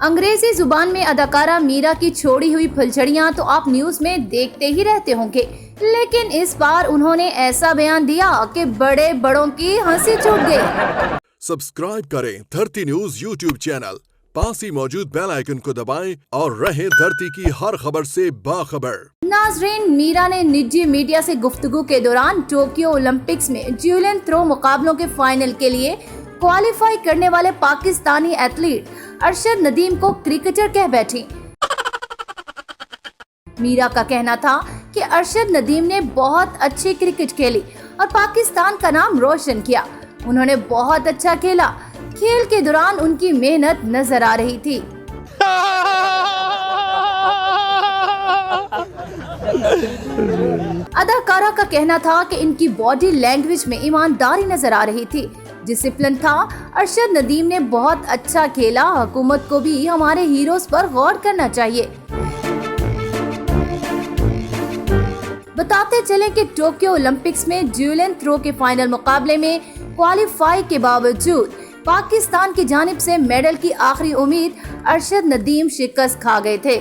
अंग्रेजी जुबान में अदाकारा मीरा की छोड़ी हुई फुलझड़ियां तो आप न्यूज में देखते ही रहते होंगे, लेकिन इस बार उन्होंने ऐसा बयान दिया कि बड़े बड़ों की हंसी छूट गई। सब्सक्राइब करें धरती न्यूज यूट्यूब चैनल, पास ही मौजूद बेल आइकन को दबाएं और रहें धरती की हर खबर से बाखबर। नाजरीन, मीरा ने निजी मीडिया से गुफ्तगू के दौरान टोक्यो ओलंपिक्स में ज्यूलिन थ्रो मुकाबलों के फाइनल के लिए क्वालिफाई करने वाले पाकिस्तानी एथलीट अरशद नदीम को क्रिकेटर कह बैठी। मीरा का कहना था कि अरशद नदीम ने बहुत अच्छी क्रिकेट खेली और पाकिस्तान का नाम रोशन किया। उन्होंने बहुत अच्छा खेला। खेल के दौरान उनकी मेहनत नजर आ रही थी। अदाकारा का कहना था कि इनकी बॉडी लैंग्वेज में ईमानदारी नजर आ रही थी, डिसिप्लिन था। अरशद नदीम ने बहुत अच्छा खेला। हुकूमत को भी हमारे हीरोज पर गौर करना चाहिए। बताते चलें कि टोक्यो ओलंपिक्स में ज्यूलिन थ्रो के फाइनल मुकाबले में क्वालिफाई के बावजूद पाकिस्तान की जानिब से मेडल की आखिरी उम्मीद अरशद नदीम शिकस्त खा गए थे।